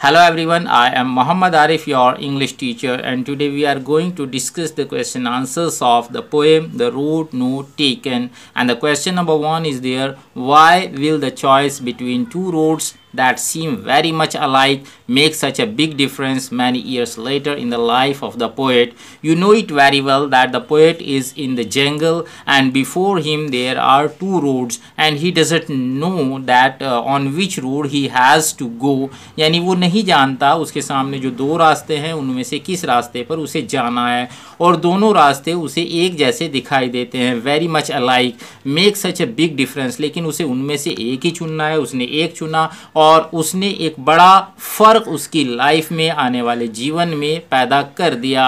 Hello everyone, I am Muhammad Arif, your English teacher, and today we are going to discuss the question answers of the poem The Road Not Taken. And the question number 1 is there: why will the choice between two roads that seem very much alike make such a big difference many years later in the life of the poet? You know it very well that the poet is in the jungle and before him there are two roads and he doesn't know that on which road he has to go. यानी वो नहीं जानता उसके सामने जो दो रास्ते हैं उनमें से किस रास्ते पर उसे जाना है, और दोनों रास्ते उसे एक जैसे दिखाई देते हैं, very much alike, make such a big difference, लेकिन उसे उनमें से एक ही चुनना है। उसने एक चुना और उसने एक बड़ा फ़र्क उसकी लाइफ में आने वाले जीवन में पैदा कर दिया।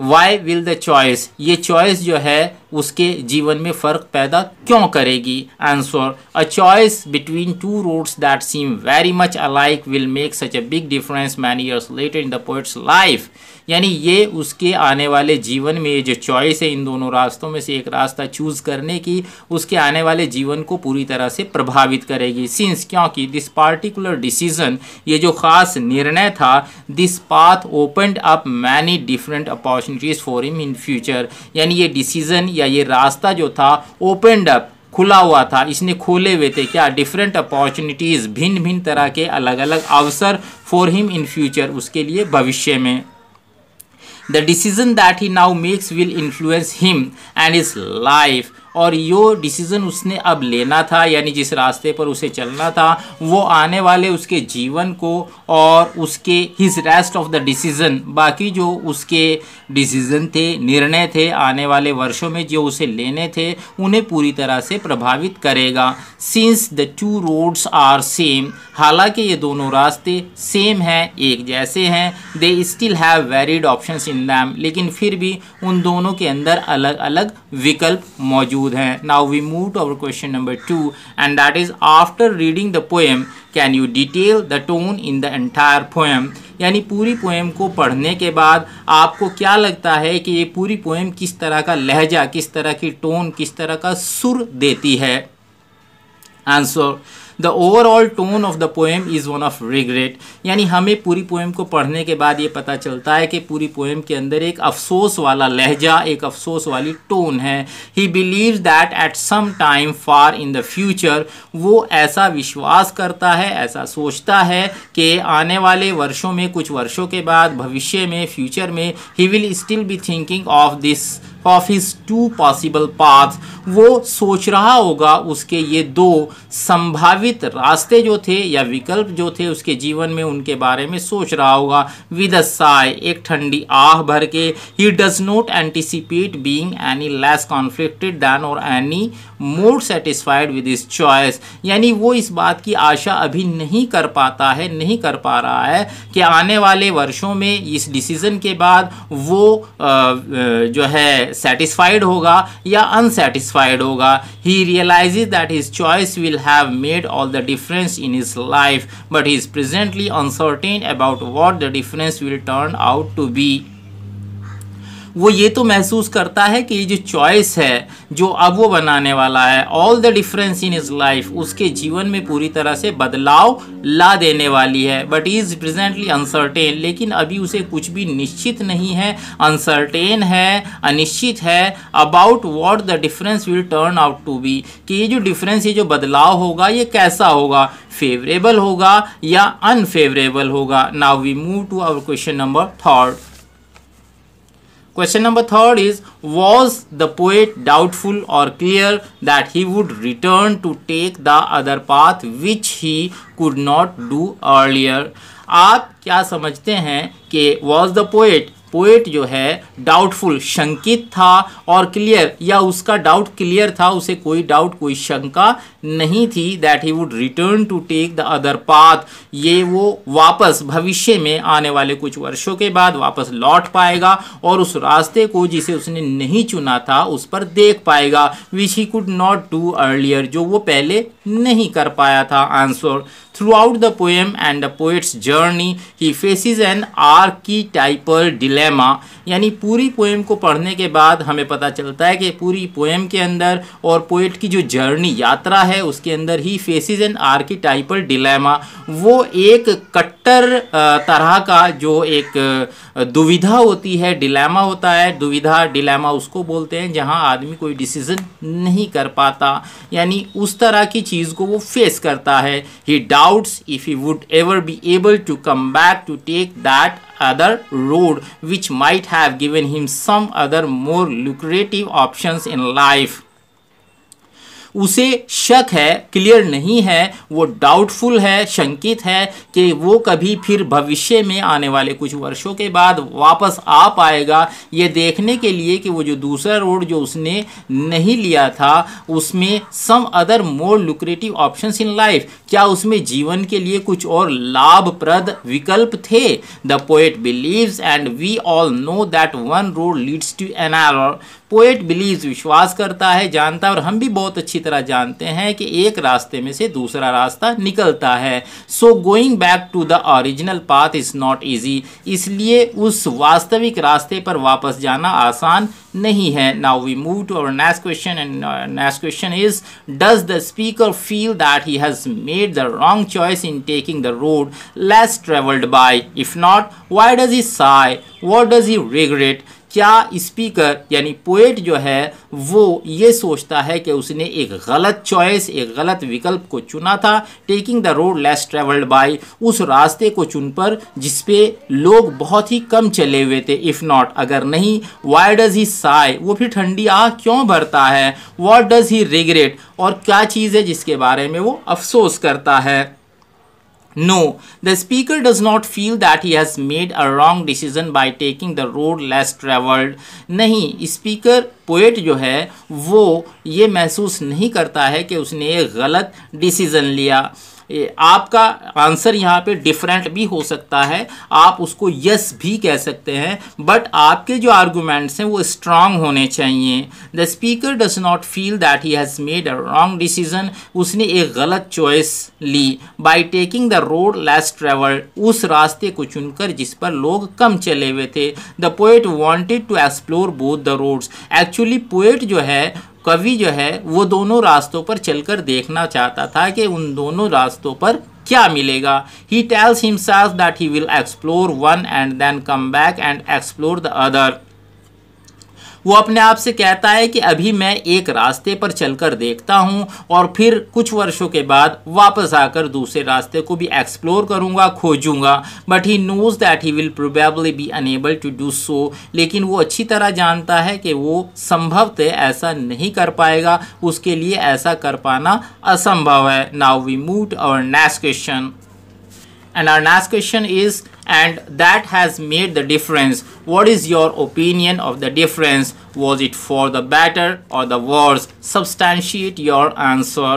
वाई विल द चॉइस, ये चॉइस जो है उसके जीवन में फ़र्क पैदा क्यों करेगी? Answer: a choice between two roads that seem very much alike will make such a big difference many years later in the poet's life. यानी ये उसके आने वाले जीवन में जो चॉइस है इन दोनों रास्तों में से एक रास्ता चूज़ करने की, उसके आने वाले जीवन को पूरी तरह से प्रभावित करेगी। सिंस, क्योंकि दिस पार्टिकुलर डिसीजन, ये जो ख़ास निर्णय था, this path opened up many different opportunities for him in future. यानी ये डिसीजन या ये रास्ता जो था ओपनड अप, खुला हुआ था, इसने खोले हुए थे क्या? डिफरेंट अपॉर्चुनिटीज़, भिन्न भिन्न तरह के अलग अलग अवसर फॉर हिम इन फ्यूचर, उसके लिए भविष्य में। The decision that he now makes will influence him and his life. और यो डिसीज़न उसने अब लेना था, यानी जिस रास्ते पर उसे चलना था, वो आने वाले उसके जीवन को और उसके his rest of the decision, बाकी जो उसके डिसीज़न थे, निर्णय थे, आने वाले वर्षों में जो उसे लेने थे, उन्हें पूरी तरह से प्रभावित करेगा। Since the two roads are same, हालांकि ये दोनों रास्ते सेम हैं, एक जैसे हैं, they still have varied options in them, लेकिन फिर भी उन दोनों के अंदर अलग अलग विकल्प मौजूद हैं। Now we move to our question number 2 and that is: after reading the poem can you detail the tone in the entire poem. यानी पूरी पोएम को पढ़ने के बाद आपको क्या लगता है कि ये पूरी पोएम किस तरह का लहजा, किस तरह की टोन, किस तरह का सुर देती है? Answer: the overall tone of the poem is one of regret. यानी हमें पूरी पोएम को पढ़ने के बाद ये पता चलता है कि पूरी पोएम के अंदर एक अफसोस वाला लहजा, एक अफसोस वाली टोन है। He believes that at some time far in the future, वो ऐसा विश्वास करता है, ऐसा सोचता है कि आने वाले वर्षों में, कुछ वर्षों के बाद, भविष्य में, फ्यूचर में, he will still be thinking of his two possible paths. वो सोच रहा होगा उसके ये दो संभावित रास्ते जो थे या विकल्प जो थे उसके जीवन में, उनके बारे में सोच रहा होगा। विद अ साई, एक ठंडी आह भर के। He does not anticipate being any less conflicted than or any more satisfied with his choice. यानी वो इस बात की आशा अभी नहीं कर पाता है, नहीं कर पा रहा है कि आने वाले वर्षों में इस डिसीजन के बाद वो जो है सेटिस्फाइड होगा या अनसेटिस्फाइड होगा। He realises that his choice will have made all the difference in his life but he is presently uncertain about what the difference will turn out to be. वो ये तो महसूस करता है कि ये जो चॉइस है जो अब वो बनाने वाला है, all the difference in his life, उसके जीवन में पूरी तरह से बदलाव ला देने वाली है। But he is presently uncertain, लेकिन अभी उसे कुछ भी निश्चित नहीं है, अनसर्टेन है, अनिश्चित है, about what the difference will turn out to be, कि ये जो डिफरेंस, ये जो बदलाव होगा, ये कैसा होगा, फेवरेबल होगा या अनफेवरेबल होगा। Now we move to our question number 3. Question number 3 is: was the poet doubtful or clear that he would return to take the other path which he could not do earlier? आप क्या समझते हैं कि was the poet जो है doubtful, शंकित था, और clear, या उसका डाउट क्लियर था, उसे कोई डाउट, कोई शंका नहीं थी, that he would return to take the other path, ये वो वापस भविष्य में आने वाले कुछ वर्षों के बाद वापस लौट पाएगा और उस रास्ते को जिसे उसने नहीं चुना था उस पर देख पाएगा, which he could not do earlier, जो वो पहले नहीं कर पाया था। Answer: Throughout the poem and the poet's journey, he faces an archetypal dilemma. यानी पूरी पोएम को पढ़ने के बाद हमें पता चलता है कि पूरी पोएम के अंदर और पोएट की जो जर्नी यात्रा है उसके अंदर ही फेसिस एन आर्कीटाइपल डिलेमा, वो एक कट्टर तरह का जो एक दुविधा होती है, डिलेमा होता है, दुविधा डिलेमा उसको बोलते हैं जहां आदमी कोई डिसीजन नहीं कर पाता, यानी उस तरह की चीज़ को वो फेस करता है. He doubts if he would ever be able to come back to take that other road which might have given him some other more lucrative options in life. उसे शक है, क्लियर नहीं है, वो डाउटफुल है, शंकित है कि वो कभी फिर भविष्य में आने वाले कुछ वर्षों के बाद वापस आ पाएगा, ये देखने के लिए कि वो जो दूसरा रोड जो उसने नहीं लिया था उसमें some other more lucrative options in life, क्या उसमें जीवन के लिए कुछ और लाभप्रद विकल्प थे. The poet believes and we all know that one road leads to another. Poet believes विश्वास करता है, जानता है, और हम भी बहुत अच्छी तरह जानते हैं कि एक रास्ते में से दूसरा रास्ता निकलता है. So going back to the original path is not easy. इसलिए उस वास्तविक रास्ते पर वापस जाना आसान नहीं है. Now we move to our next question and next question is, does the speaker feel that he has made the wrong choice in taking the road less travelled by? If not, why does he sigh? What does he regret? क्या speaker यानी poet जो है वो ये सोचता है कि उसने एक गलत चॉइस, एक गलत विकल्प को चुना था, taking the road less travelled bye, उस रास्ते को चुन पर जिस पे लोग बहुत ही कम चले हुए थे. इफ नॉट, अगर नहीं, व्हाई डज ही साई, वो फिर ठंडी आह क्यों भरता है? व्हाट डज ही रिग्रेट, और क्या चीज़ है जिसके बारे में वो अफसोस करता है? No, the speaker does not feel that he has made a wrong decision by taking the road less traveled. नहीं, स्पीकर पोएट जो है वो ये महसूस नहीं करता है कि उसने एक गलत डिसीजन लिया. आपका आंसर यहाँ पे डिफरेंट भी हो सकता है, आप उसको यस भी कह सकते हैं, बट आपके जो आर्गूमेंट्स हैं वो स्ट्रांग होने चाहिए. The speaker does not feel that he has made a wrong decision, उसने एक गलत चॉइस ली, by taking the road less travelled, उस रास्ते को चुनकर जिस पर लोग कम चले हुए थे. The poet wanted to explore both the roads. Actually poet जो है, कवि जो है, वो दोनों रास्तों पर चलकर देखना चाहता था कि उन दोनों रास्तों पर क्या मिलेगा. He tells himself that he will explore one and then come back and explore the other. वो अपने आप से कहता है कि अभी मैं एक रास्ते पर चलकर देखता हूँ और फिर कुछ वर्षों के बाद वापस आकर दूसरे रास्ते को भी एक्सप्लोर करूँगा, खोजूँगा. But he knows that he will probably be unable to do so, लेकिन वो अच्छी तरह जानता है कि वो संभवतः ऐसा नहीं कर पाएगा, उसके लिए ऐसा कर पाना असंभव है. Now we move to our next question and our next question is, and that has made the difference. What is your opinion of the difference? Was it for the better or the worse? Substantiate your answer.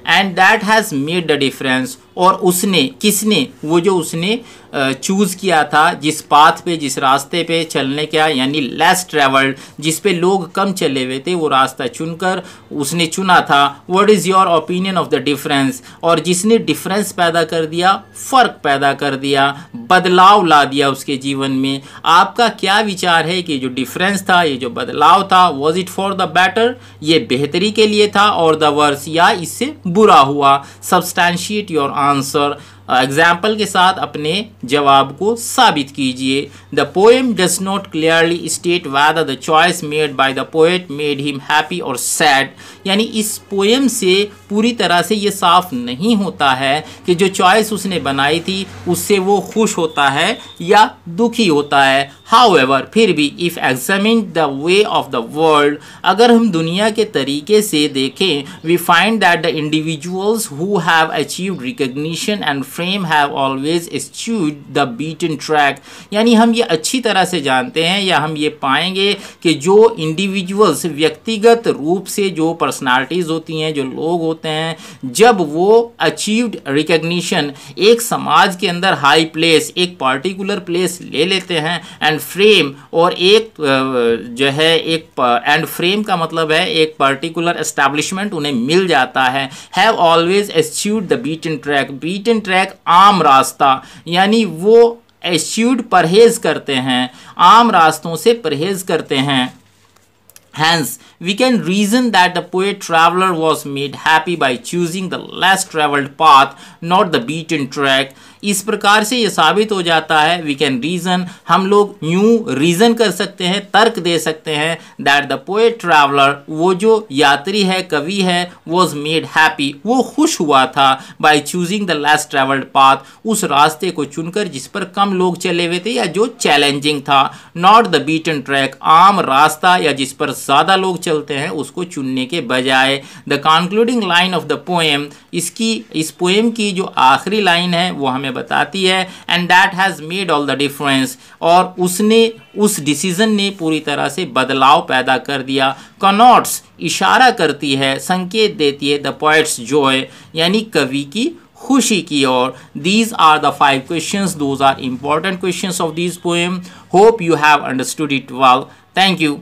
And that has made the difference. और उसने, किसने, वो जो उसने choose किया था, जिस path पे, जिस रास्ते पे चलने का, यानी लेस ट्रेवल्ड, जिस पे लोग कम चले हुए थे, वो रास्ता चुनकर उसने चुना था. What is your opinion of the difference? और जिसने डिफरेंस पैदा कर दिया, फ़र्क पैदा कर दिया, बदलाव ला दिया उसके जीवन में, आपका क्या विचार है कि जो डिफरेंस था, ये जो बदलाव था, was it for the better, ये बेहतरी के लिए था, और द वर्स, या इससे बुरा हुआ? Substantiate your answer. एग्जाम्पल के साथ अपने जवाब को साबित कीजिए. The poem does not clearly state whether the choice made by the poet made him happy और सैड. यानी इस पोएम से पूरी तरह से ये साफ नहीं होता है कि जो चॉइस उसने बनाई थी उससे वो खुश होता है या दुखी होता है. हाउएवर, फिर भी, if examine the way of the world, अगर हम दुनिया के तरीके से देखें, we find that the individuals who have achieved recognition and fame have always eschewed the beaten track. यानी हम ये अच्छी तरह से जानते हैं या हम ये पाएंगे कि जो इंडिविजुअल्स व्यक्तिगत रूप से जो पर्सनालिटीज़ होती हैं, जो लोग होते हैं, जब वो अचीव्ड रिकग्निशन एक समाज के अंदर हाई प्लेस, एक पार्टिकुलर प्लेस ले लेते हैं, एंड फ्रेम और एक जो है एक एंड फ्रेम का मतलब है एक पर्टिकुलर एस्टैब्लिशमेंट उन्हें मिल जाता है, have always eschewed the beaten track. Beaten track आम रास्ता, यानी वो एस्च्यूड परहेज करते हैं, आम रास्तों से परहेज करते हैं। Hence, we can reason that the poet traveler was made happy by choosing the less traveled path, not the beaten track. इस प्रकार से ये साबित हो जाता है, वी कैन रीज़न, हम लोग यूँ रीज़न कर सकते हैं, तर्क दे सकते हैं, दैट द पोएट ट्रैवलर, वो जो यात्री है, कवि है, वॉज मेड हैप्पी, वो खुश हुआ था, by choosing the less travelled path, उस रास्ते को चुनकर जिस पर कम लोग चले हुए थे या जो चैलेंजिंग था, नॉट द बीटन ट्रैक, आम रास्ता या जिस पर ज़्यादा लोग चलते हैं उसको चुनने के बजाय। The concluding line of the poem, इस पोएम की जो आखिरी लाइन है वो हमें बताती है, and that has made all the difference, और उस डिसीजन ने पूरी तरह से बदलाव पैदा कर दिया। कनॉट्स इशारा करती है, संकेत देती है, द पोएट्स जॉय, यानी कवि की खुशी की ओर। These are the 5 questions, those are important questions of this poem. Hope you have understood it well. Thank you.